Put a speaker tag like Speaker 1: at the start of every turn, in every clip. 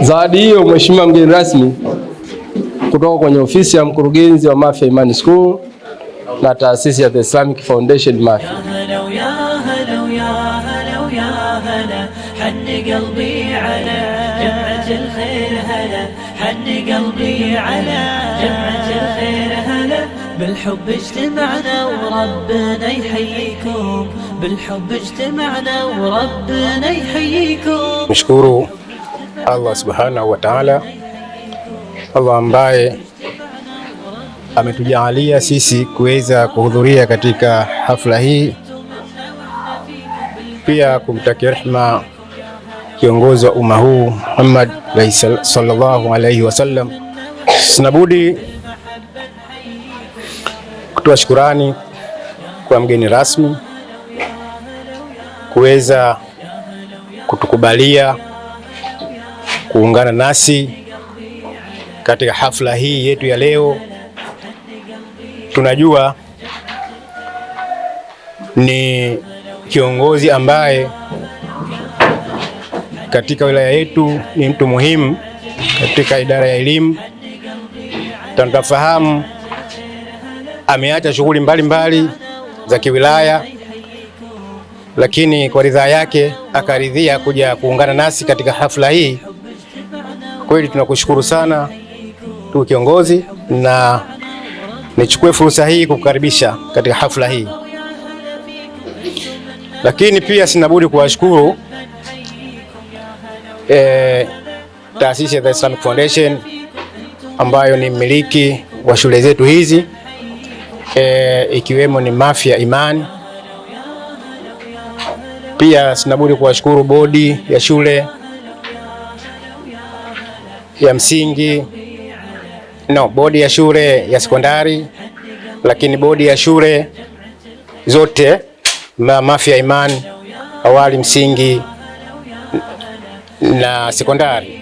Speaker 1: Zawadi hiyo Mheshimiwa mgeni rasmi, kutoka kwenye ofisi ya mkurugenzi wa Mafia Imani School na taasisi ya The Islamic Foundation Mafia.
Speaker 2: حن قلبي على جمعة الخير هلا، حن قلبي على جمعة الخير هلا، بالحب اجتمعنا وربنا يحييكم، بالحب اجتمعنا وربنا يحييكم.
Speaker 3: نشكر Allah subhanahu wa ta'ala, Allah ambaye ametujalia sisi kuweza kuhudhuria katika hafla hii, pia kumtakia rehema kiongozi wa umma huu Muhammad sallallahu alayhi wasallam. Sinabudi kutoa shukrani kwa mgeni rasmi kuweza kutukubalia kuungana nasi katika hafla hii yetu ya leo. Tunajua ni kiongozi ambaye katika wilaya yetu ni mtu muhimu katika idara ya elimu. Tunafahamu ameacha shughuli mbalimbali za kiwilaya, lakini kwa ridhaa yake akaridhia kuja kuungana nasi katika hafla hii. Kweli tunakushukuru sana tu kiongozi, na nichukue fursa hii kukukaribisha katika hafla hii. Lakini pia sinabudi kuwashukuru taasisi ya The Islamic Foundation ambayo ni mmiliki wa shule zetu hizi, ikiwemo ni Mafia Imani. Pia sinabudi kuwashukuru bodi ya shule ya msingi, bodi ya shule ya sekondari, lakini bodi ya shule zote Mafia Imani, awali, msingi na sekondari.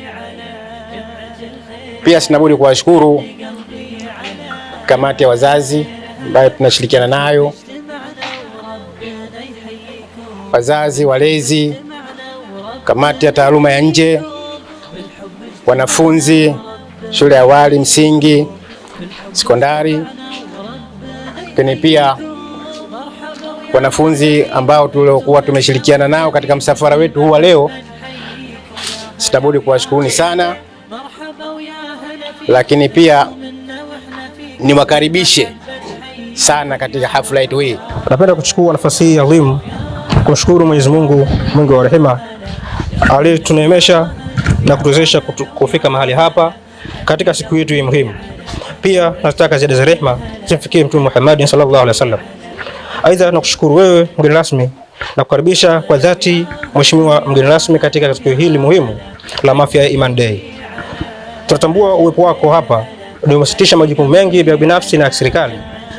Speaker 3: Pia sinabudi kuwashukuru kamati ya wazazi ambayo tunashirikiana nayo, wazazi, walezi, kamati ya taaluma ya nje, wanafunzi shule ya awali, msingi, sekondari, lakini pia wanafunzi ambao tuliokuwa tumeshirikiana nao katika msafara wetu huu wa leo. Sitabudi kuwashukuruni sana, lakini pia niwakaribishe sana katika hafla yetu hii.
Speaker 4: Napenda kuchukua nafasi hii adhimu kumshukuru Mwenyezi Mungu, Mungu wa rehema, aliyetuneemesha na kutuwezesha kufika mahali hapa katika siku yetu hii muhimu. Pia nataka ziada za rehema zimfikie Mtume Muhammad sallallahu alaihi wasallam. Aidha, nakushukuru wewe mgeni rasmi na kukaribisha kwa dhati Mheshimiwa mgeni rasmi katika siku hili muhimu la Mafia Iman Day. Tunatambua uwepo wako hapa umesitisha majukumu mengi ya binafsi na serikali,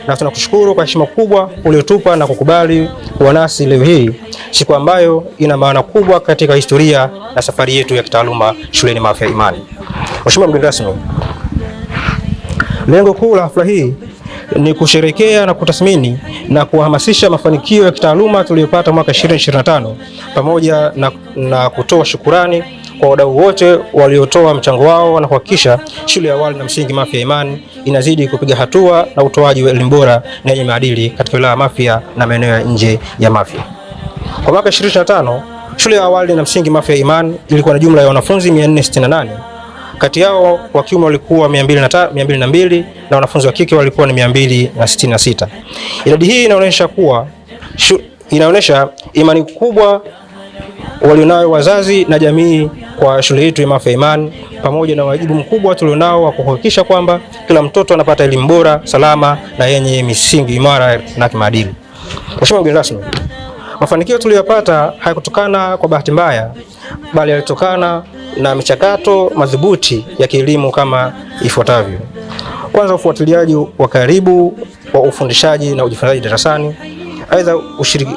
Speaker 4: na tunakushukuru kwa heshima kubwa uliotupa na kukubali kuwa nasi leo hii, siku ambayo ina maana kubwa katika historia na safari yetu ya kitaaluma shuleni Mafia Imani. Mheshimiwa mgeni rasmi, lengo kuu la hafla hii ni kusherekea na kutathmini na kuhamasisha mafanikio ya kitaaluma tuliyopata mwaka 2025 pamoja na kutoa shukurani kwa wadau wote waliotoa mchango wao na kuhakikisha shule ya awali na msingi Mafia Imani inazidi kupiga hatua na utoaji wa elimu bora na yenye maadili katika wilaya ya Mafia na maeneo ya nje ya Mafia. Kwa mwaka 2025 shule ya awali na msingi Mafia Imani ilikuwa na jumla ya wanafunzi 468. Kati yao wa kiume walikuwa 202 na wanafunzi wa kike walikuwa ni 266. Idadi hii inaonyesha imani kubwa walionayo wazazi na jamii kwa shule yetu ya Mafia Imani, pamoja na wajibu mkubwa tulionao wa kuhakikisha kwamba kila mtoto anapata elimu bora, salama na yenye misingi imara na kimaadili. Mheshimiwa mgeni rasmi, mafanikio tuliyopata hayakutokana kwa bahati mbaya, bali yalitokana na michakato madhubuti ya kielimu kama ifuatavyo. Kwanza, ufuatiliaji wa karibu wa ufundishaji na ujifunzaji darasani. Aidha,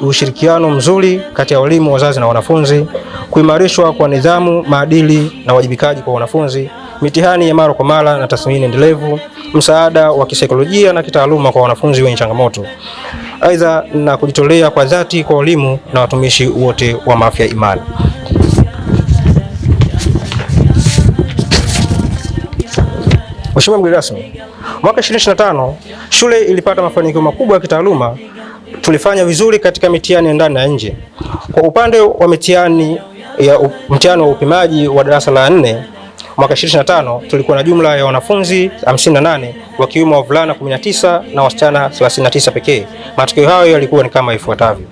Speaker 4: ushirikiano mzuri kati ya walimu, wazazi na wanafunzi. Kuimarishwa kwa nidhamu, maadili na wajibikaji kwa wanafunzi. Mitihani ya mara kwa mara na tathmini endelevu. Msaada wa kisaikolojia na kitaaluma kwa wanafunzi wenye changamoto. Aidha, na kujitolea kwa dhati kwa walimu na watumishi wote wa Mafia Imani. Mheshimiwa mgeni rasmi, mwaka 2025 shule ilipata mafanikio makubwa ya kitaaluma. Tulifanya vizuri katika mitihani ya ndani na nje. Kwa upande wa mtihani wa upimaji wa darasa la 4 mwaka 2025 tulikuwa na jumla ya wanafunzi 58 wakiwemo wavulana 19 na wasichana 39 pekee. Matokeo hayo yalikuwa ni kama ifuatavyo: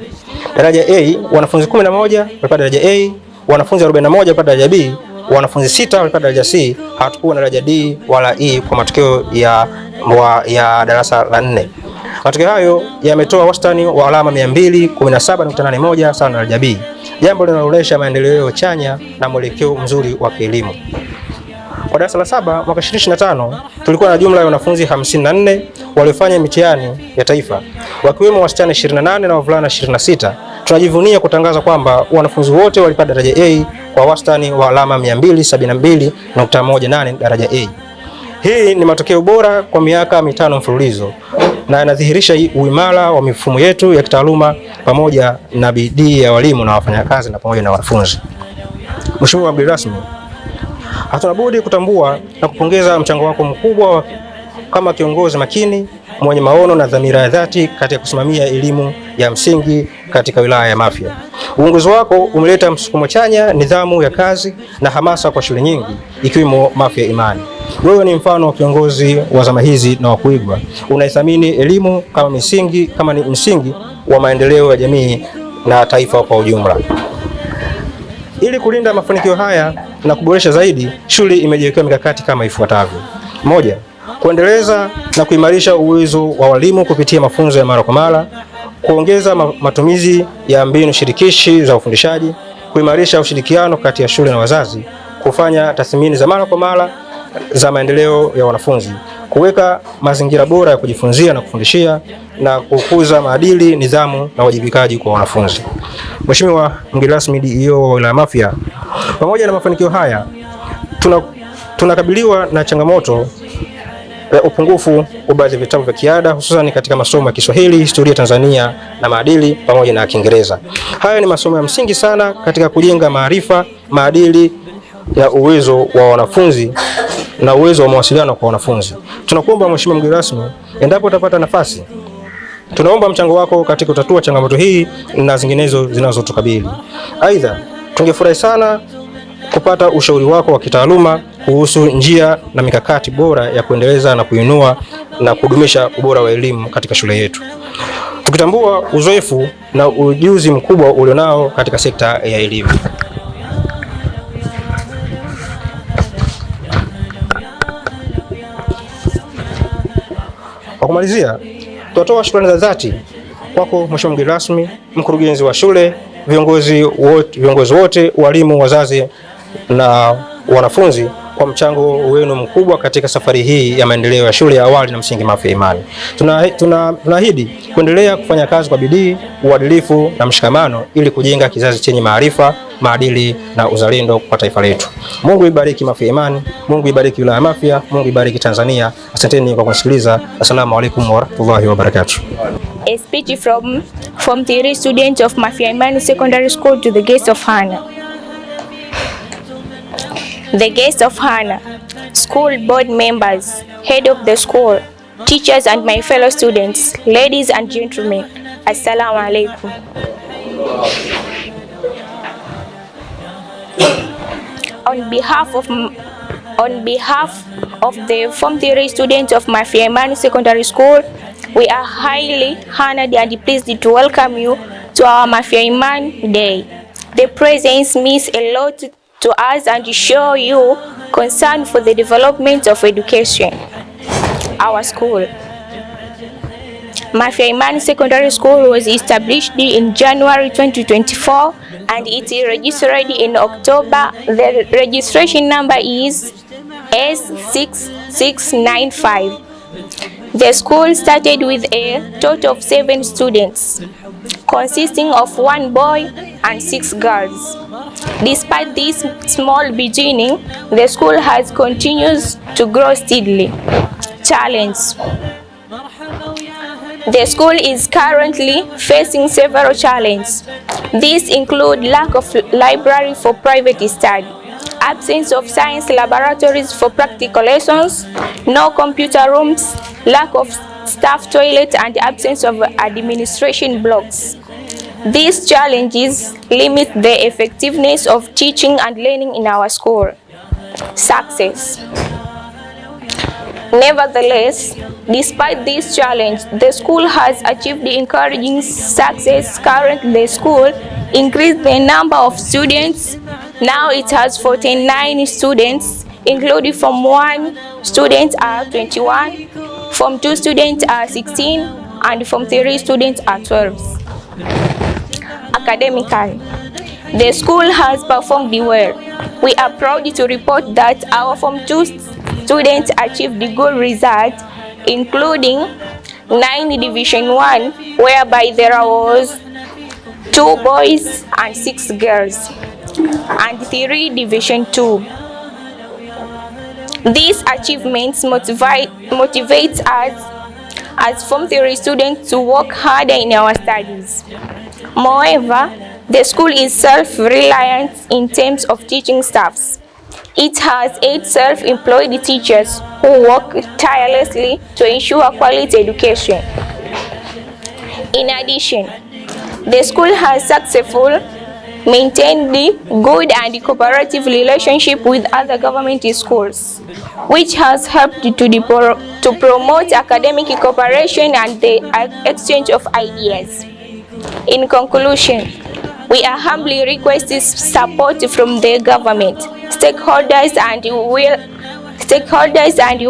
Speaker 4: daraja A wanafunzi 11 walipata daraja A, wanafunzi 41 walipata daraja B, wanafunzi 6 walipata daraja C. Hatukuwa na daraja D wala E kwa matokeo ya darasa la 4. Matokeo hayo yametoa wastani wa alama 217.81 sawa na daraja B, jambo linaloonyesha maendeleo chanya na mwelekeo mzuri wa kielimu. Kwa darasa la 7 mwaka 2025 tulikuwa na jumla ya wanafunzi 54 waliofanya mitihani ya taifa, wakiwemo wasichana 28 na wavulana 26. Tunajivunia kutangaza kwamba wanafunzi wote walipata daraja A kwa wastani wa alama 272.18 daraja A. Hii ni matokeo bora kwa miaka 5 mfululizo na yanadhihirisha uimara wa mifumo yetu ya kitaaluma pamoja na bidii ya walimu na wafanyakazi na pamoja na wanafunzi. Mheshimiwa mgeni rasmi, hatuna budi kutambua na kupongeza mchango wako mkubwa kama kiongozi makini mwenye maono na dhamira ya dhati katika kusimamia elimu ya msingi katika wilaya ya Mafia. Uongozi wako umeleta msukumo chanya, nidhamu ya kazi na hamasa kwa shule nyingi ikiwemo Mafia Imani. Wewe ni mfano wa kiongozi wa zama hizi na wa kuigwa. Unaithamini elimu kama ni msingi wa maendeleo ya jamii na taifa kwa ujumla. Ili kulinda mafanikio haya na kuboresha zaidi, shule imejiwekea mikakati kama ifuatavyo: 1. Kuendeleza na kuimarisha uwezo wa walimu kupitia mafunzo ya mara kwa mara, kuongeza matumizi ya mbinu shirikishi za ufundishaji, kuimarisha ushirikiano kati ya shule na wazazi, kufanya tathmini za mara kwa mara za maendeleo ya wanafunzi, kuweka mazingira bora ya kujifunzia na kufundishia, na kukuza maadili, nidhamu na wajibikaji kwa wanafunzi. Mheshimiwa mgeni rasmi DEO wa wilaya Mafia, pamoja na mafanikio haya tunakabiliwa na changamoto ya upungufu wa baadhi ya vitabu vya kiada, hususan katika masomo ya Kiswahili, historia Tanzania na maadili pamoja na Kiingereza. Haya ni masomo ya msingi sana katika kujenga maarifa, maadili ya uwezo wa wanafunzi na uwezo wa mawasiliano kwa wanafunzi. Tunakuomba Mheshimiwa mgeni rasmi, endapo utapata nafasi, tunaomba mchango wako katika kutatua changamoto hii na zinginezo zinazotukabili. Aidha, tungefurahi sana kupata ushauri wako wa kitaaluma kuhusu njia na mikakati bora ya kuendeleza na kuinua na kudumisha ubora wa elimu katika shule yetu, tukitambua uzoefu na ujuzi mkubwa ulionao katika sekta ya elimu. Kwa kumalizia, tunatoa shukrani za dhati kwako Mheshimiwa mgeni rasmi, mkurugenzi wa shule, viongozi wote, walimu, wazazi na wanafunzi kwa mchango wenu mkubwa katika safari hii ya maendeleo ya shule ya awali na msingi Mafia Imani. Tunaahidi kuendelea kufanya kazi kwa bidii, uadilifu na mshikamano ili kujenga kizazi chenye maarifa, maadili na uzalendo kwa taifa letu. Mungu ibariki Mafia Imani, Mungu ibariki wilaya ya Mafia, Mungu ibariki Tanzania. Asanteni kwa kusikiliza. Assalamu alaikum wa rahmatullahi wa barakatuh.
Speaker 5: A speech from the students of Mafia Imani Secondary School to the guests of honor. The guests of honor, school board members, head of the school, teachers and my fellow students, ladies and gentlemen, Assalamu alaikum. On behalf of the Form 3 students of Mafia Imani Secondary School, we are highly honored and pleased to welcome you to our Mafia Imani Day. The presence means a lot to us and show you concern for the development of education. Our school, Mafia Imani Secondary School, was established in January 2024 and it is registered in October. The registration number is S6695. The school started with a total of 7 students, consisting of 1 boy and 6 girls. Despite this small beginning, the school has continued to grow steadily. Challenge. The school is currently facing several challenges. These include lack of library for private study, absence of science laboratories for practical lessons, no computer rooms, lack of staff toilets, and absence of administration blocks. These challenges limit the effectiveness of teaching and learning in our school. Success. Nevertheless, despite this challenge, the school has achieved encouraging success. Currently, the school increased the number of students. Now it has 49 students, including Form 1 students are 21, Form 2 students are 16, and Form 3 students are 12. Academically, the school has performed well. We are proud to report that our Form 2 students achieved good results, including 9 Division 1, whereby there was 2 boys and 6 girls, and 3 Division 2. These achievements motivates us as Form 3 students to work harder in our studies. Moreover, the school is self-reliant in terms of teaching staffs. It has 8 self-employed teachers who work tirelessly to ensure quality education. In addition, the school has successfully maintained good and cooperative relationship with other government schools, which has helped to promote academic cooperation and the exchange of ideas. In conclusion, we are humbly requesting support from the government, stakeholders and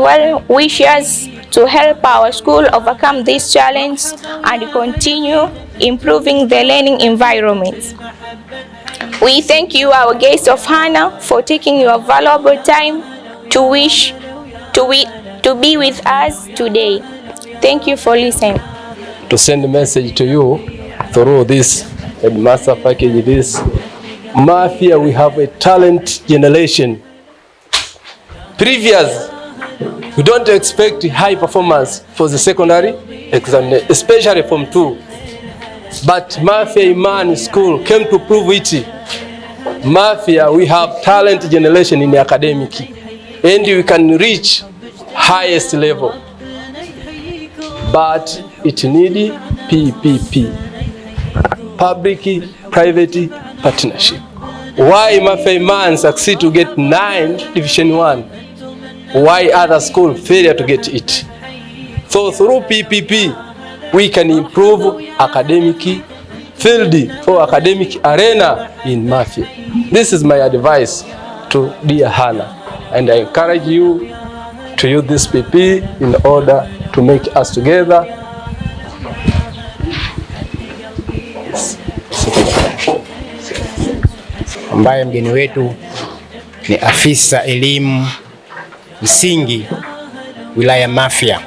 Speaker 5: well-wishers to help our school overcome this challenge and continue improving the learning environment. We thank you, our guests of honor, for taking your valuable time to be with us today. Thank you for listening.
Speaker 1: To send a message to you through this headmaster package, this Mafia, we have a talent generation. Previous, we don't expect high performance for the secondary examination, especially Form 2. But Mafia Imani School came to prove it. Mafia, we have talent generation in the academic, and we can reach highest level. But it needs PPP, public-private partnership. Why Mafia Imani succeed to get 9 Division 1? Why other school failure to get it? So through PPP, we can improve academic field or academic arena in Mafia. This is my advice to dear Hannah, and I encourage you to use this PP in order to make us together.
Speaker 3: Ambaye mgeni wetu ni afisa elimu msingi wilaya Mafia.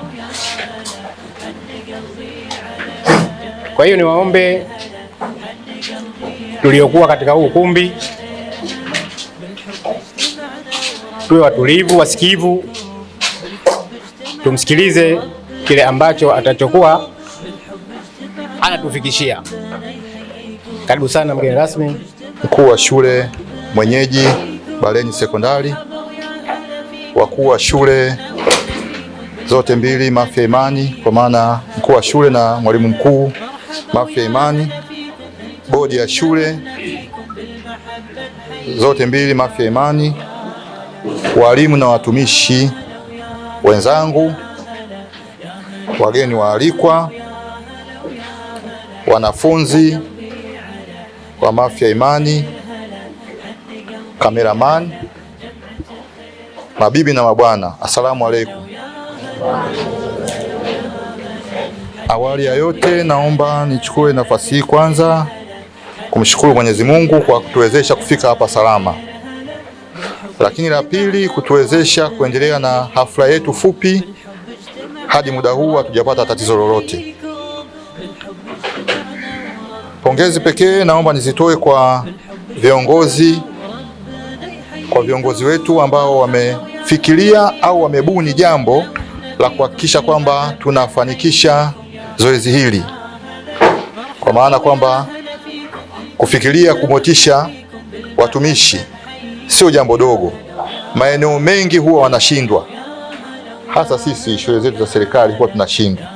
Speaker 3: Kwa hiyo niwaombe tuliokuwa katika huu ukumbi tuwe watulivu, wasikivu, tumsikilize kile ambacho atachokuwa anatufikishia. Karibu sana mgeni rasmi.
Speaker 6: Mkuu wa shule mwenyeji Baleni Sekondari, wakuu wa shule zote mbili Mafia Imani, kwa maana mkuu wa shule na mwalimu mkuu Mafia Imani, bodi ya shule zote mbili Mafia Imani, walimu na watumishi wenzangu, wageni waalikwa, wanafunzi wa Mafia Imani, kameraman, mabibi na mabwana, asalamu alaykum. Awali ya yote, naomba nichukue nafasi hii kwanza kumshukuru Mwenyezi Mungu kwa kutuwezesha kufika hapa salama. Lakini la pili, kutuwezesha kuendelea na hafla yetu fupi hadi muda huu hatujapata tatizo lolote. Pongezi pekee naomba nizitoe kwa viongozi wetu ambao wamefikiria au wamebuni jambo la kuhakikisha kwamba tunafanikisha zoezi hili, kwa maana kwamba kufikiria kumotisha watumishi sio jambo dogo. Maeneo mengi huwa wanashindwa, hasa sisi shule zetu za serikali huwa tunashindwa,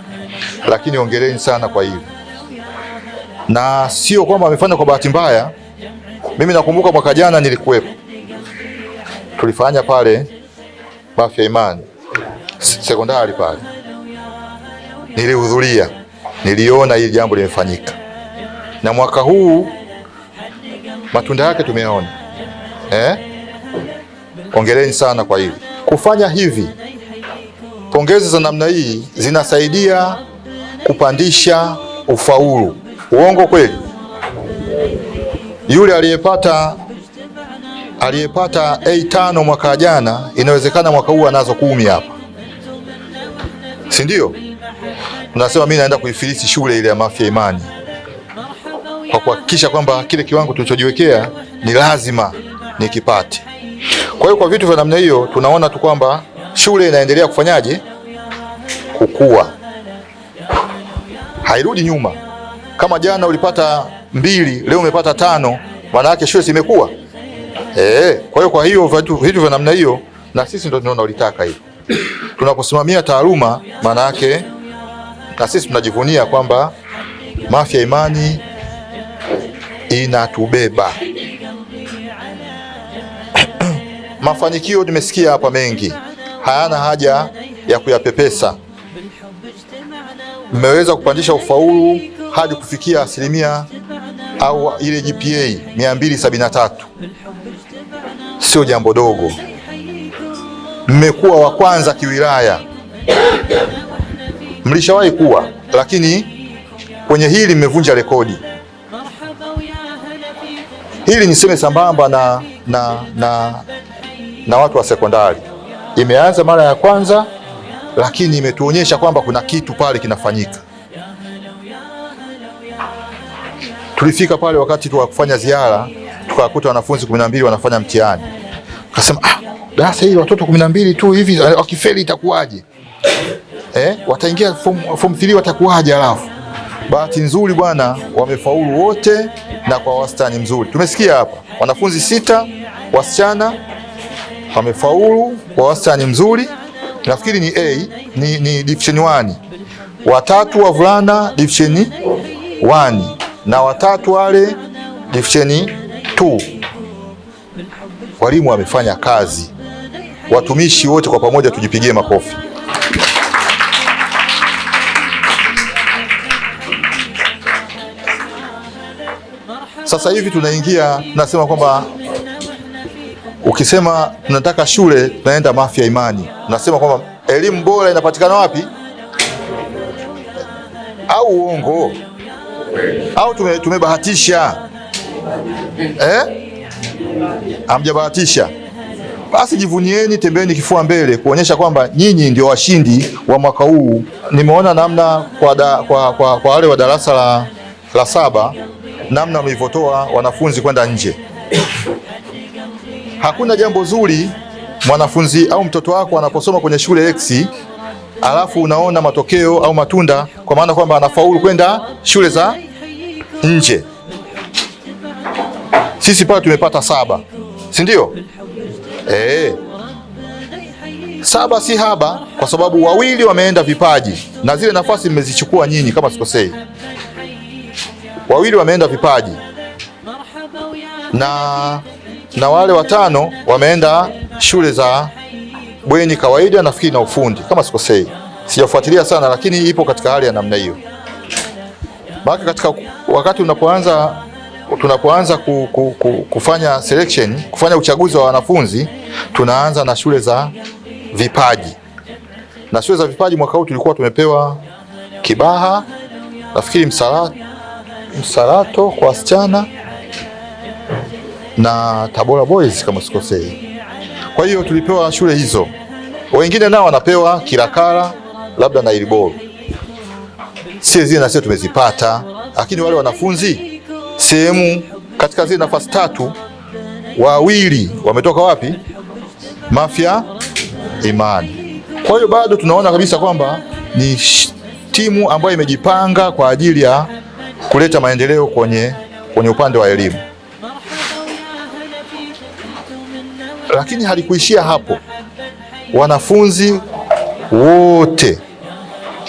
Speaker 6: lakini hongereni sana kwa hili, na sio kwamba wamefanya kwa bahati mbaya. Mimi nakumbuka mwaka jana nilikuwepo, tulifanya pale Mafia Imani sekondari pale, nilihudhuria, niliona hili jambo limefanyika, na mwaka huu matunda yake tumeona. Hongereni sana kwa hili. Kufanya hivi, pongezi za namna hii zinasaidia kupandisha ufaulu. Uongo kweli? Yule aliyepata A5 mwaka jana, inawezekana mwaka huu anazo 10 hapa, si ndio? Tunasema mimi naenda kuifilisi shule ile ya Mafia Imani kwa kuhakikisha kwamba kile kiwango tulichojiwekea ni lazima nikipate. Kwa hiyo kwa vitu vya namna hiyo tunaona tu kwamba shule inaendelea kufanyaje? Kukua, hairudi nyuma. Kama jana ulipata 2, leo umepata 5, maana yake shule imekua. Kwa hiyo vitu vya namna hiyo na sisi ndio tunaona ulitaka hiyo. Tunaposimamia taaluma, maana yake na sisi tunajivunia kwamba Mafia Imani inatubeba. Mafanikio tumesikia hapa mengi, hayana haja ya kuyapepesa. Mmeweza kupandisha ufaulu hadi kufikia asilimia au ile GPA 273. Sio jambo dogo. Mmekuwa wa kwanza kiwilaya, mlishawahi kuwa, lakini kwenye hili mmevunja rekodi. Hili niseme sambamba na watu wa sekondari. Imeanza mara ya kwanza, lakini imetuonyesha kwamba kuna kitu pale kinafanyika. Tulifika pale wakati tu wa kufanya ziara, tukakuta wanafunzi 12 wanafanya mtihani. Akasema darasa hili watoto 12 tu hivi, wakifeli itakuwaje? Wataingia form 3 watakuwaje? Alafu bahati nzuri bwana, wamefaulu wote na kwa wastani mzuri. Tumesikia hapa wanafunzi 6 wasichana wamefaulu kwa wastani mzuri, nafikiri ni A, ni division 1. 3 wavulana division 1 na 3 wale division 2. Walimu wamefanya kazi, watumishi wote kwa pamoja tujipigie makofi. Sasa hivi tunasema kwamba ukisema tunataka shule, tunaenda Mafia Imani. Tunasema kwamba elimu bora inapatikana wapi? Au uongo? Au tumebahatisha? Hamjabahatisha. Basi jivunieni, tembeeni kifua mbele kuonyesha kwamba nyinyi ndio washindi wa mwaka huu. Nimeona namna kwa wale wa darasa la 7 namna mlivyotoa wanafunzi kwenda nje. Hakuna jambo zuri mwanafunzi au mtoto wako anaposoma kwenye shule X, alafu unaona matokeo au matunda, kwa maana kwamba anafaulu kwenda shule za nje. Sisi pale tumepata 7, si ndio? 7 si haba, kwa sababu 2 wameenda vipaji na zile nafasi mmezichukua nyinyi kama sikosei. 2 wameenda vipaji na wale 5 wameenda shule za bweni kawaida, nafikiri na ufundi kama sikosei. Sijafuatilia sana, lakini ipo katika hali ya namna hiyo. Baki katika wakati tunapoanza kufanya selection, kufanya uchaguzi wa wanafunzi, tunaanza na shule za vipaji. Na shule za vipaji mwaka huu tulikuwa tumepewa Kibaha, nafikiri Msalato kwa wasichana na Tabora Boys kama sikosei. Kwa hiyo tulipewa shule hizo. Wengine nao wanapewa Kilakala labda na Iliboro. Sisi zile na sisi tumezipata, lakini wale wanafunzi sehemu katika zile nafasi 3, 2 wametoka wapi? Mafia Imani. Kwa hiyo bado tunaona kabisa kwamba ni timu ambayo imejipanga kwa ajili ya kuleta maendeleo kwenye upande wa elimu. Lakini halikuishia hapo, wanafunzi wote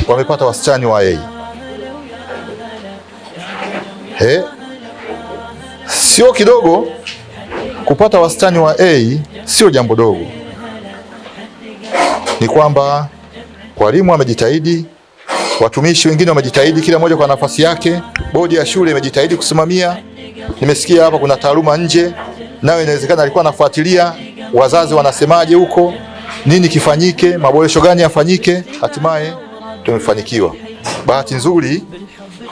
Speaker 6: wamepata wastani wa A. Sio kidogo kupata wastani wa A, sio jambo dogo. Ni kwamba walimu wamejitahidi, watumishi wengine wamejitahidi, kila mmoja kwa nafasi yake. Bodi ya shule imejitahidi kusimamia. Nimesikia hapa kuna taaluma nje, nayo inawezekana alikuwa anafuatilia wazazi wanasemaje huko, nini kifanyike, maboresho gani yafanyike. Hatimaye tumefanikiwa. Bahati nzuri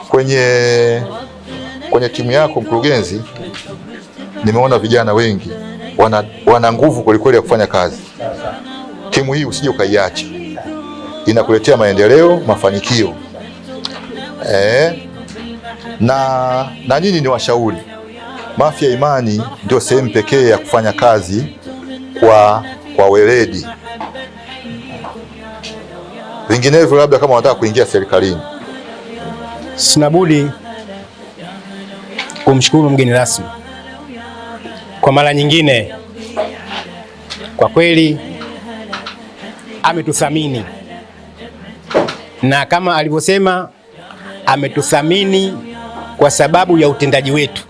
Speaker 6: kwenye timu yako mkurugenzi, nimeona vijana wengi wana nguvu kwelikweli ya kufanya kazi. Timu hii usije ukaiacha, inakuletea maendeleo, mafanikio. Na nyinyi ni washauri. Mafia ya Imani ndio sehemu pekee ya kufanya kazi kwa weledi. Vinginevyo labda kama wanataka kuingia serikalini.
Speaker 3: Sina budi kumshukuru mgeni rasmi kwa mara nyingine. Kwa kweli ametuthamini, na kama alivyosema ametuthamini kwa sababu ya utendaji wetu.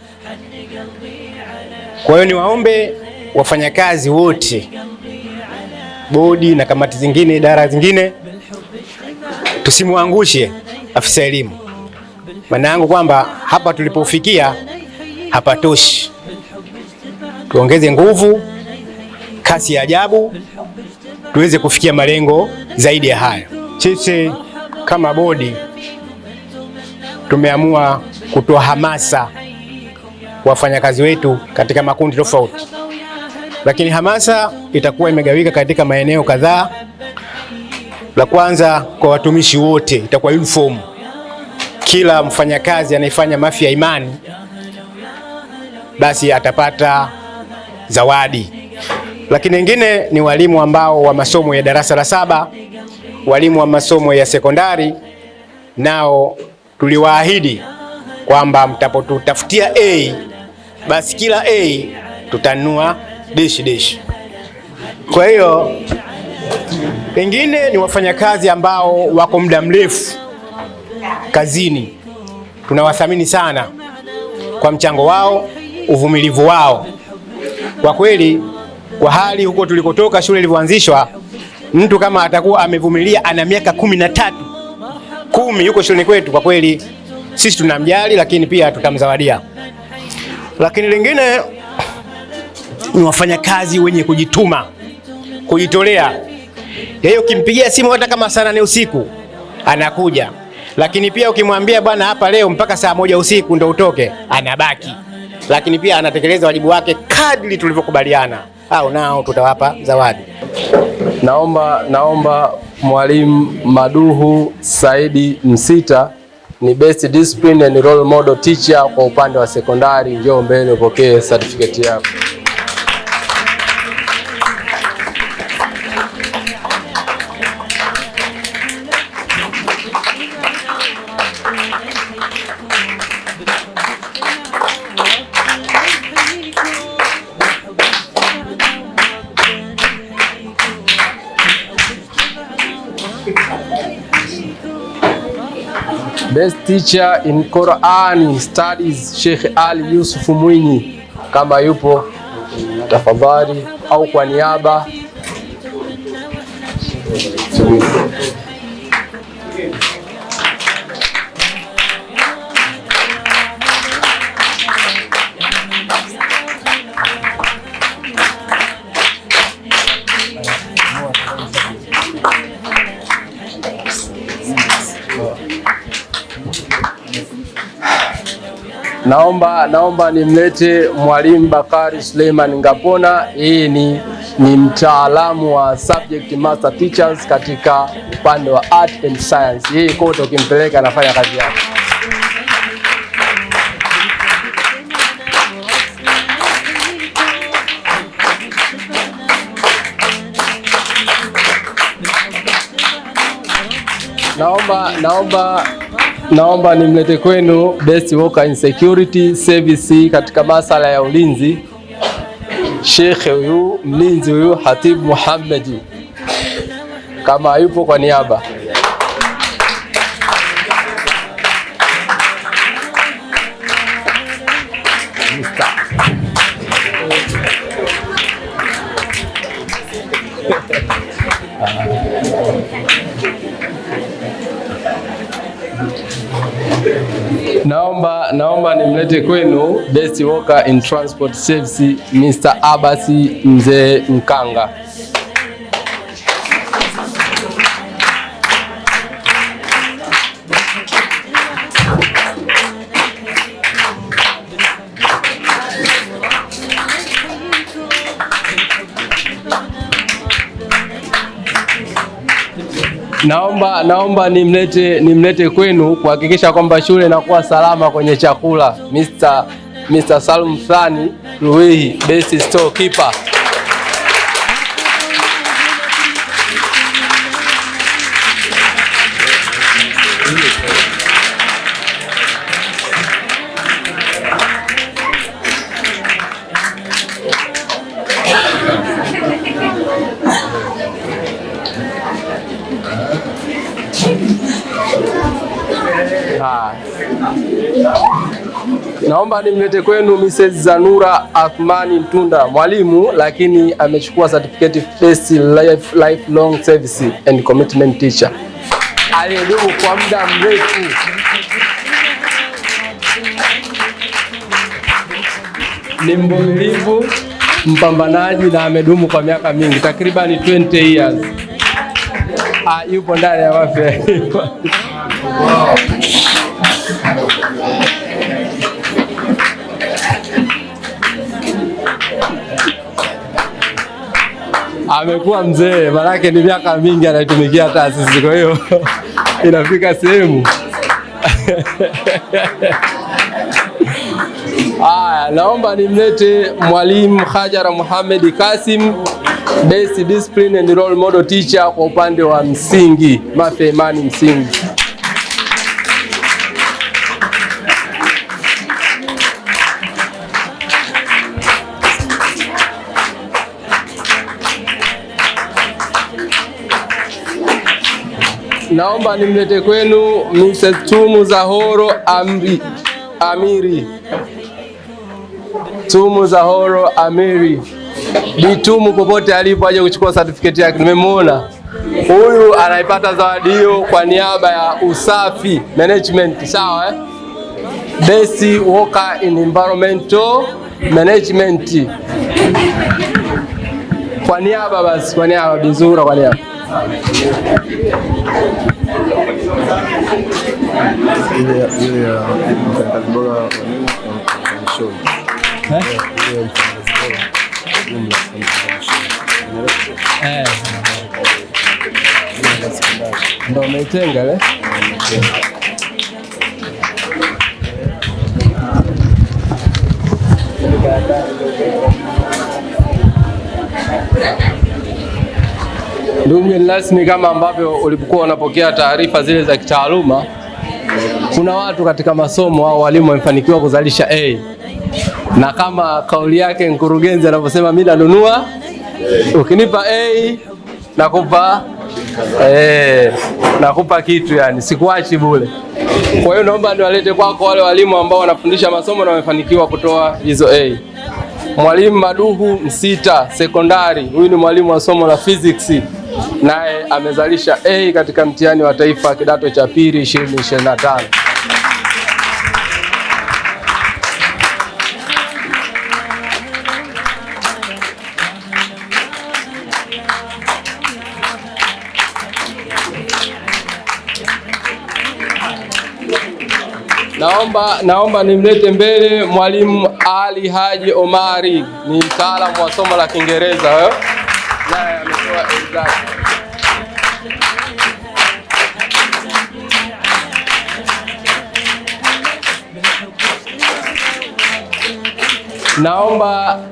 Speaker 3: Kwa hiyo niwaombe wafanyakazi wote, bodi na kamati zingine, idara zingine, tusimwangushe afisa elimu. Maana yangu kwamba hapa tulipofikia hapatoshi, tuongeze nguvu, kasi ya ajabu, tuweze kufikia malengo zaidi ya haya. Sisi kama bodi tumeamua kutoa hamasa kwa wafanyakazi wetu katika makundi tofauti, lakini hamasa itakuwa imegawika katika maeneo kadhaa. La kwanza, kwa watumishi wote itakuwa uniform. Kila mfanyakazi anayefanya Mafia ya Imani basi atapata zawadi. Lakini wengine ni walimu ambao wa masomo ya darasa la 7, walimu wa masomo ya sekondari, nao tuliwaahidi kwamba mtapotutafutia A, basi kila A tutanunua dash. Kwa hiyo wengine ni wafanyakazi ambao wako muda mrefu kazini, tunawathamini sana kwa mchango wao, uvumilivu wao. Kwa kweli, kwa hali huko tulikotoka shule ilivyoanzishwa, mtu kama atakuwa amevumilia ana miaka 13 yuko shuleni kwetu, kwa kweli sisi tunamjali, lakini pia tutamzawadia. Lakini lingine ni wafanyakazi wenye kujituma, kujitolea. Yeye ukimpigia simu hata kama saa 8 usiku anakuja, lakini pia ukimwambia bwana hapa leo mpaka saa 1 usiku ndo utoke, anabaki. Lakini pia anatekeleza wajibu wake kadri tulivyokubaliana, au nao tutawapa zawadi.
Speaker 1: Naomba Mwalimu Maduhu Saidi Msita, ni best discipline and role model teacher kwa upande wa sekondari, njoo mbele upokee certificate yako. Best teacher in Quran studies Sheikh Ali Yusuf Mwinyi, kama yupo tafadhali, au kwa niaba. Naomba nimlete Mwalimu Bakari Suleiman Ngapona. Yeye ni mtaalamu wa subject master teachers katika upande wa art and science. Yeye kote ukimpeleka anafanya kazi yake. Naomba nimlete kwenu best worker in security service katika masala ya ulinzi, Sheikh huyu mlinzi huyu Hatib Muhammad kama yupo kwa niaba. Naomba nimlete kwenu best worker in transport service Mr. Abasi Mzee Mkanga. Naomba nimlete kwenu kuhakikisha kwamba shule inakuwa salama kwenye chakula Mr. Salum Thani Ruwehi, best storekeeper. Naomba nimlete kwenu Mrs. Zanura Athmani Mtunda, mwalimu lakini amechukua certificate best lifelong service and commitment teacher. Aliyedumu kwa muda mrefu. Ni mvumilivu, mpambanaji na amedumu kwa miaka mingi, takriban 20 years. Yupo ndani ya Mafia. Amekuwa mzee, manake ni miaka mingi anaitumikia taasisi, kwa hiyo inafika sehemu. Naomba nimlete mwalimu Hajara Muhammad Kasim, best discipline and role model teacher kwa upande wa msingi, Mafia Imani msingi. Naomba nimlete kwenu Mrs. Tumu Zahoro Amiri. Tumu Zahoro Amiri. Bitumu popote alipo aje kuchukua certificate yake. Nimemwona. Huyu anaipata zawadi hiyo kwa niaba ya usafi management, sawa eh? Best worker in environmental management. Kwa niaba basi, kwa niaba Bizura, kwa niaba. Ndo umeitenga le? Ndugu mgeni rasmi, kama ambavyo ulipokuwa unapokea taarifa zile za kitaaluma, kuna watu katika masomo au walimu wamefanikiwa kuzalisha A, na kama kauli yake mkurugenzi anavyosema, mimi nanunua, ukinipa A nakupa kitu, yani sikuachi bure. Kwa hiyo naomba niwalete kwako wale walimu ambao wanafundisha masomo na wamefanikiwa kutoa hizo A. Mwalimu Maduhu Msita sekondari, huyu ni mwalimu wa somo la physics, naye amezalisha A katika mtihani wa taifa kidato cha pili 2025. Naomba nimlete mbele mwalimu Ali Haji Omari, ni mtaalamu wa somo la Kiingereza, naye ametoa A.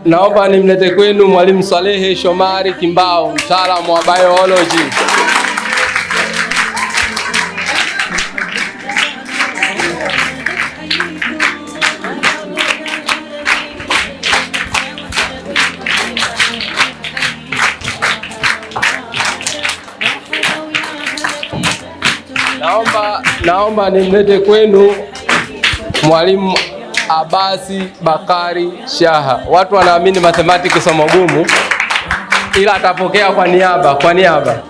Speaker 1: Naomba nimlete kwenu mwalimu Salehe Shomari Kimbao, mtaalamu wa biology. Naomba nimlete kwenu Mwalimu Abasi Bakari Shaha. Watu wanaamini mathematics somo gumu, ila atapokea kwa niaba.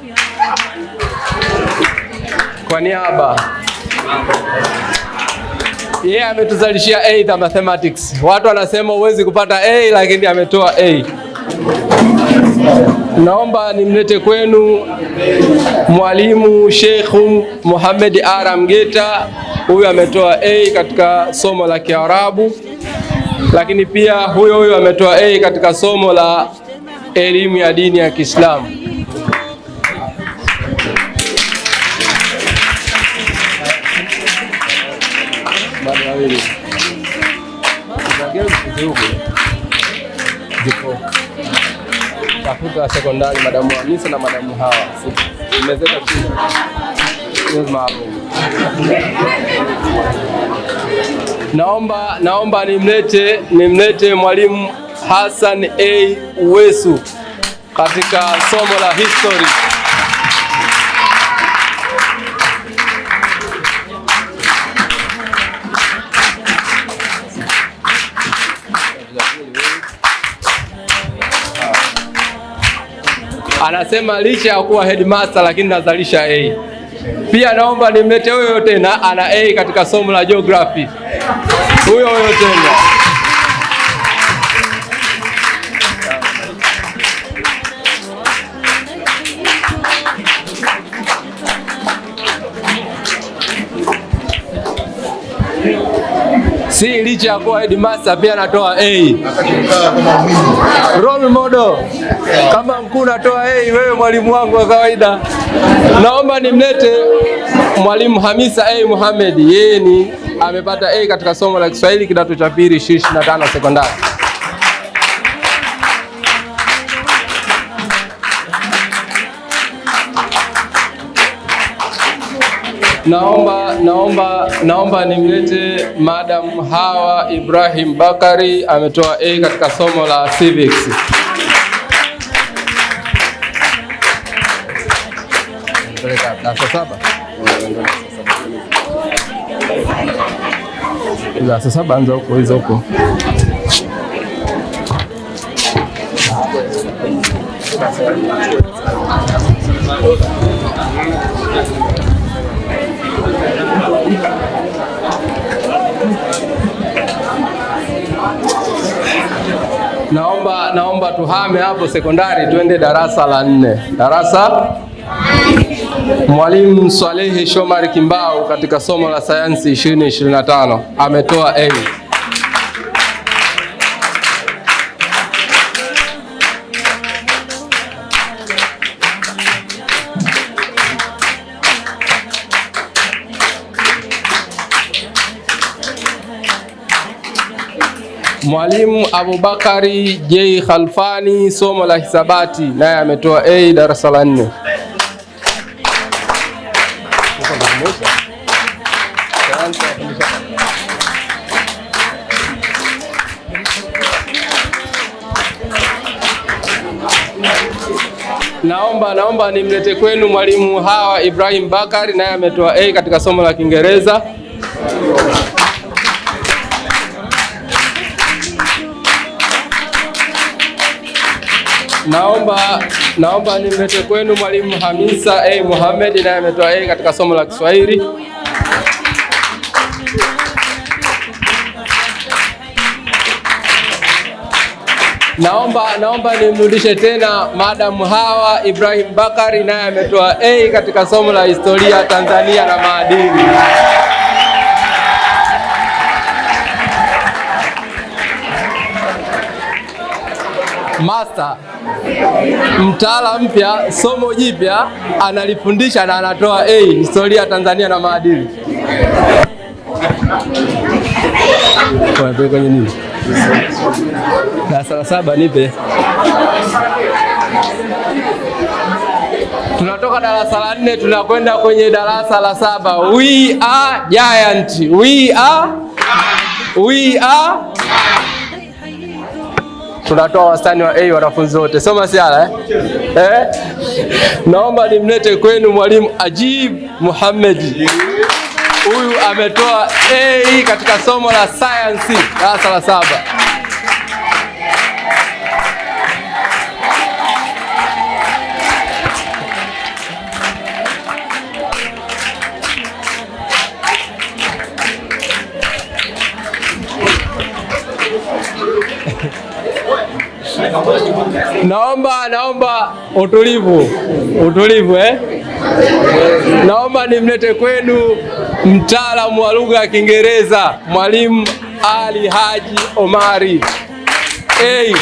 Speaker 1: Yeye ametuzalishia A za mathematics. Watu wanasema huwezi kupata A, lakini ametoa A. Naomba nimlete kwenu Mwalimu Sheikh Muhammad Aram Geta. Huyu ametoa A katika somo la Kiarabu, lakini pia huyo ametoa A katika somo la elimu ya dini ya Kiislamu. Tafuta sekondari madamu Hamisa na madamu Hawa. Nimezeka chini. Naomba nimlete Mwalimu Hassan A Uwesu katika somo la history. Anasema licha ya kuwa headmaster lakini nazalisha A. Pia naomba nimlete huyo tena ana A katika somo la geography. Huyo tena. Si licha ya kuwa headmaster pia natoa A. Role model. Kama mkuu natoa A, wewe mwalimu wangu wa kawaida. Naomba nimlete Mwalimu Hamisa A Muhammad. Yeye amepata A katika somo la Kiswahili kidato cha pili 2025 sekondari. Naomba nimlete Madam Hawa Ibrahim Bakari, ametoa A katika somo la civics. Sasa anza huko hizo huko. Naomba tuhame hapo sekondari tuende darasa la 4. Mwalimu Swalehe Shomari Kimbau katika somo la sayansi 2025 ametoa A. Mwalimu Abubakari J Khalfani somo la hisabati naye ametoa A darasa la 4. Naomba nimlete kwenu Mwalimu Hawa Ibrahim Bakari naye ametoa A katika somo la Kiingereza. Naomba nimlete kwenu Mwalimu Hamisa A Muhammad naye ametoa A katika somo la Kiswahili. Naomba nimrudishe tena Madam Hawa Ibrahim Bakari naye ametoa A katika somo la historia Tanzania na maadili. Master mtaala mpya, somo jipya analifundisha na anatoa A historia Tanzania na maadili. Kwenye nini? Darasa la 7 nipe. Tunatoka darasa la 4 tunakwenda kwenye darasa la 7. We are giant. We are tunatoa wastani wa A wanafunzi wote. Soma siala Naomba nimlete kwenu mwalimu Ajib Muhammad. Huyu ametoa A katika somo la science darasa la 7. Naomba utulivu. Naomba nimlete kwenu mtaalamu wa lugha ya Kiingereza mwalimu Ali Haji Omari. Hey.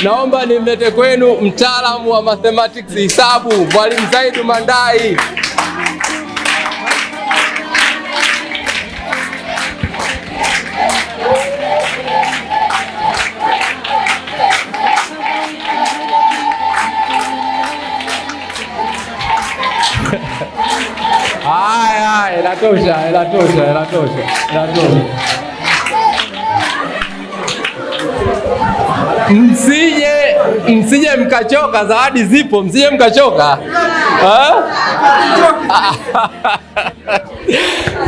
Speaker 1: Naomba nimlete kwenu mtaalamu wa mathematics hisabu mwalimu Zaidu Mandai. Haya, inatosha. Msije mkachoka, zawadi zipo, msije mkachoka.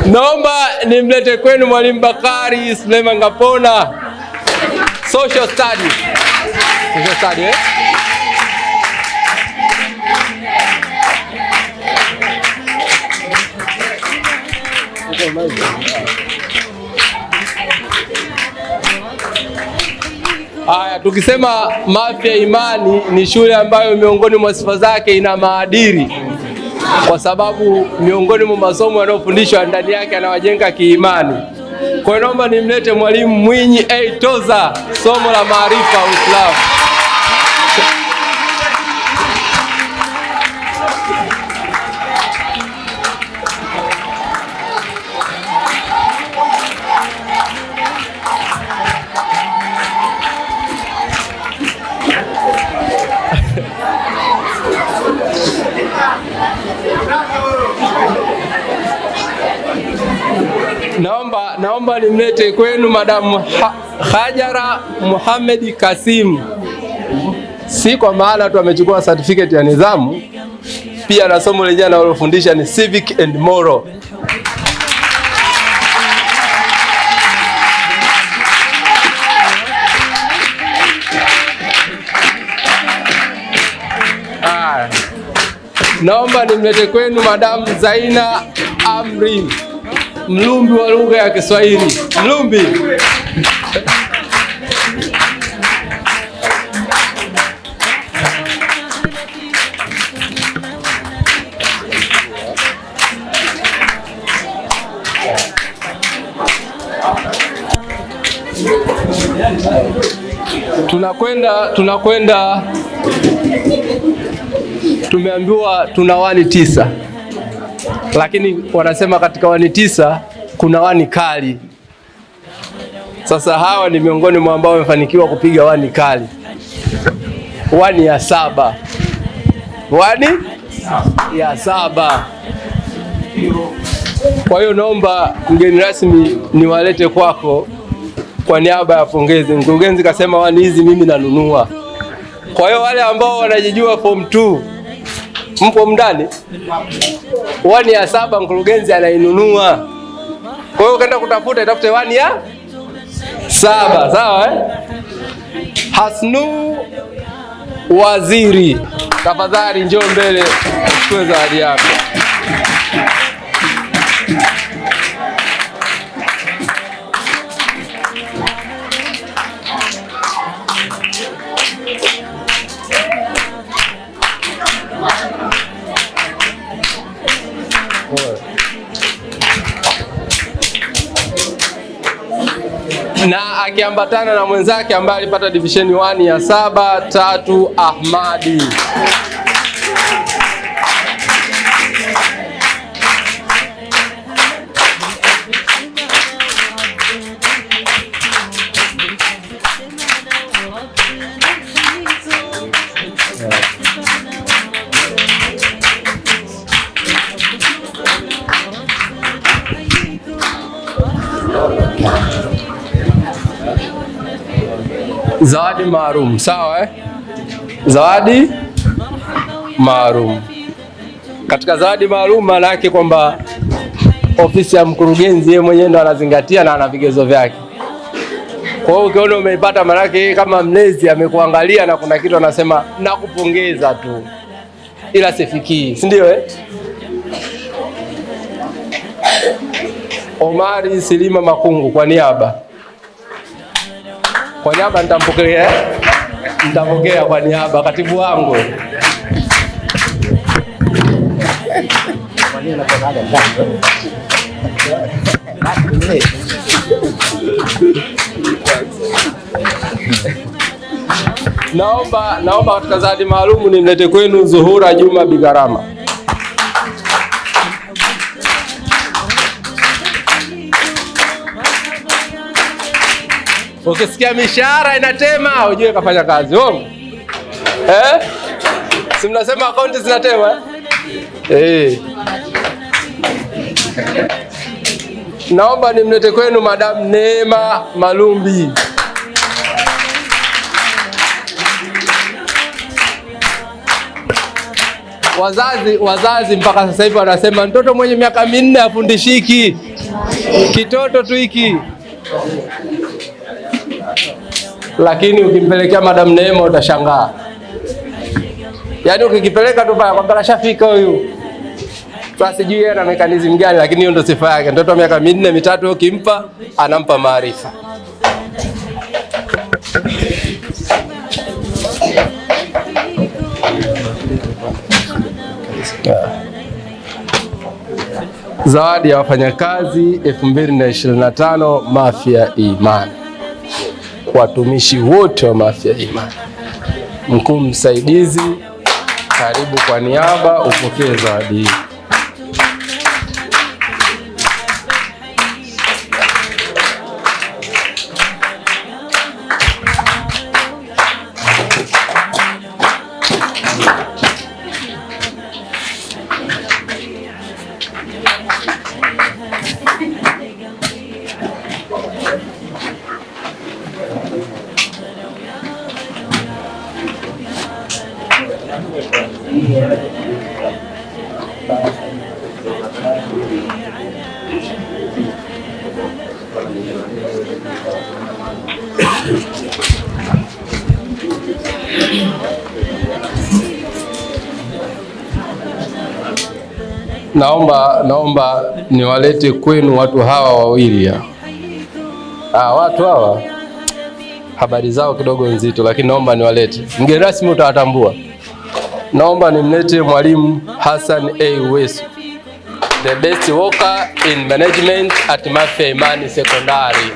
Speaker 1: Naomba nimlete kwenu mwalimu Bakari Suleiman Ngapona, social studies. Haya, tukisema Mafia Imani ni shule ambayo miongoni mwa sifa zake ina maadili, kwa sababu miongoni mwa masomo yanayofundishwa ndani yake anawajenga kiimani. Kwa hiyo naomba nimlete mwalimu Mwinyi Toza, somo la maarifa Uislamu. Naomba nimlete kwenu Madamu Hajara Muhammad Kasim. Si kwa maana tu amechukua certificate ya nidhamu, pia na somo lenyewe analofundisha ni civic and moral. Naomba nimlete kwenu Madamu Zaina Amri, mlumbi wa lugha ya Kiswahili. Mlumbi. Tunakwenda tumeambiwa tuna wani 9, lakini wanasema katika wani 9 kuna wani kali. Sasa hawa ni miongoni mwa ambao wamefanikiwa kupiga wani kali, wani ya 7, wani ya 7. Kwa hiyo naomba mgeni rasmi niwalete kwako kwa niaba ya pongezi. Mkurugenzi kasema wani hizi mimi nanunua. Kwa hiyo wale ambao wanajijua form 2 mpo mndani, wani ya 7 mkurugenzi anainunua. Kwa hiyo ukaenda kutafuta, itafute wani ya 7, sawa Hasnu Waziri, tafadhali njoo mbele uchukue zawadi yako. Na akiambatana na mwenzake ambaye alipata division 1 ya 7, Tatu Ahmadi. Zawadi maalum, sawa Zawadi maalum. Katika zawadi maalum maana yake kwamba ofisi ya mkurugenzi yeye mwenyewe ndo anazingatia na ana vigezo vyake. Kwa hiyo ukiona umeipata maana yake kama mlezi amekuangalia na kuna kitu anasema nakupongeza tu, ila sifikii, si ndio Omari Silima Makungu kwa niaba nitapokea kwa niaba katibu wangu. Naomba katika zawadi maalumu nimlete kwenu Zuhura Juma Bigarama. Ukisikia mishahara inatema ujue kafanya kazi. Si mnasema akaunti zinatema? Naomba nimlete kwenu Madam Neema Malumbi. Wazazi mpaka sasa hivi wanasema mtoto mwenye miaka 4 afundishiki. Kitoto tu hiki. Lakini ukimpelekea Madam Neema utashangaa. Yaani ukikipeleka tu pale kwamba shafika huyu. Sasa sijui yeye ana mechanism gani, lakini hiyo ndio sifa yake. Mtoto wa miaka 4 mitatu ukimpa anampa maarifa. Zawadi ya wafanyakazi 2025 Mafia Imani. Watumishi wote wa Mafia Imani. Mkuu msaidizi, karibu kwa niaba upokee zawadi hii. Naomba niwalete kwenu watu hawa wawili. Watu hawa habari zao kidogo nzito, lakini naomba niwalete. Mgeni rasmi utawatambua. Naomba nimlete Mwalimu Hassan A. Wesu, the best worker in management at Mafia Imani Secondary.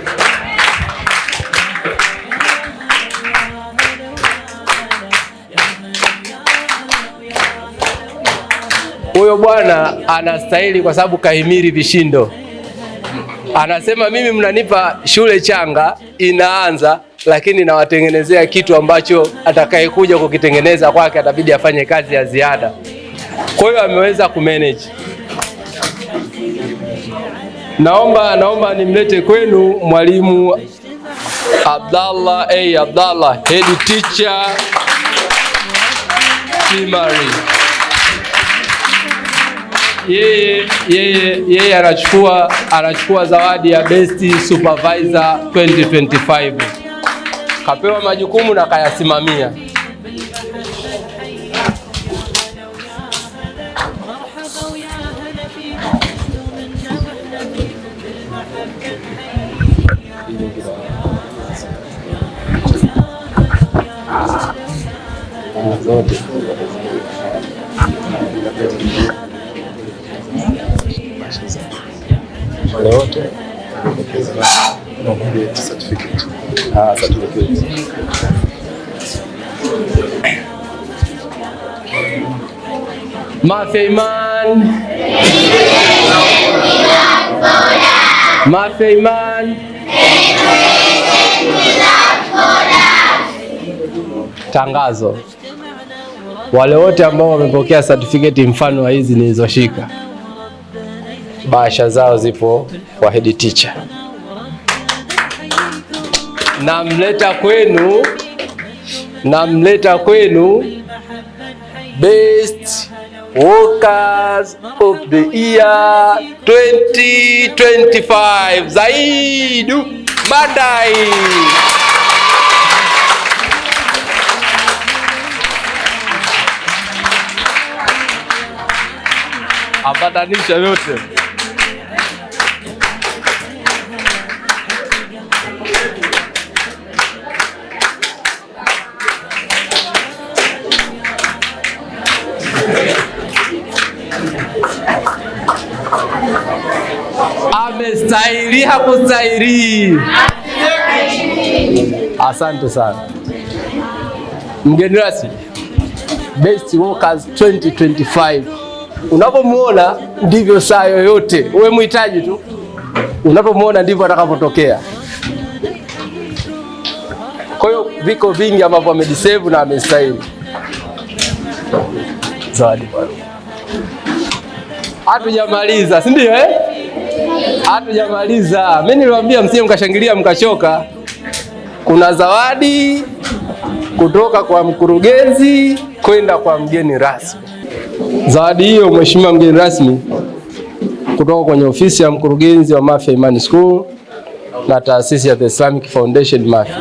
Speaker 1: Huyo bwana anastahili kwa sababu kahimiri vishindo. Anasema mimi mnanipa shule changa inaanza, lakini nawatengenezea kitu ambacho atakayekuja kukitengeneza kwake atabidi afanye kazi ya ziada. Kwa hiyo ameweza kumanage. Naomba nimlete kwenu Mwalimu Abdallah A. Abdallah, head teacher primary. Yeye anachukua zawadi ya best supervisor 2025. Kapewa majukumu na kayasimamia. Wale wote certificate. Mafia Imani. Mafia Imani. Tangazo. Wale wote ambao wamepokea certificate mfano wa hizi nilizoshika, bahasha zao zipo kwa head teacher. namleta kwenu Best Workers of the Year 2025 Zaidu Bandai. Ambatanisha yote. Amestahili, hakustahili? Asante sana. Mgeni rasmi, Best Workers 2025. Unapomuona ndivyo saa yoyote, uwe muhitaji tu, unapomuona ndivyo atakapotokea. Kwa hiyo viko vingi ambavyo amedeserve na amestahili. Zawadi bwana. Hatujamaliza, si ndio eh? Hatujamaliza. Mimi niliwaambia msije mkashangilia mkachoka. Kuna zawadi kutoka kwa mkurugenzi kwenda kwa mgeni rasmi. Zawadi hiyo, mheshimiwa mgeni rasmi, kutoka kwenye ofisi ya mkurugenzi wa Mafia Imani School na taasisi ya The Islamic Foundation Mafia.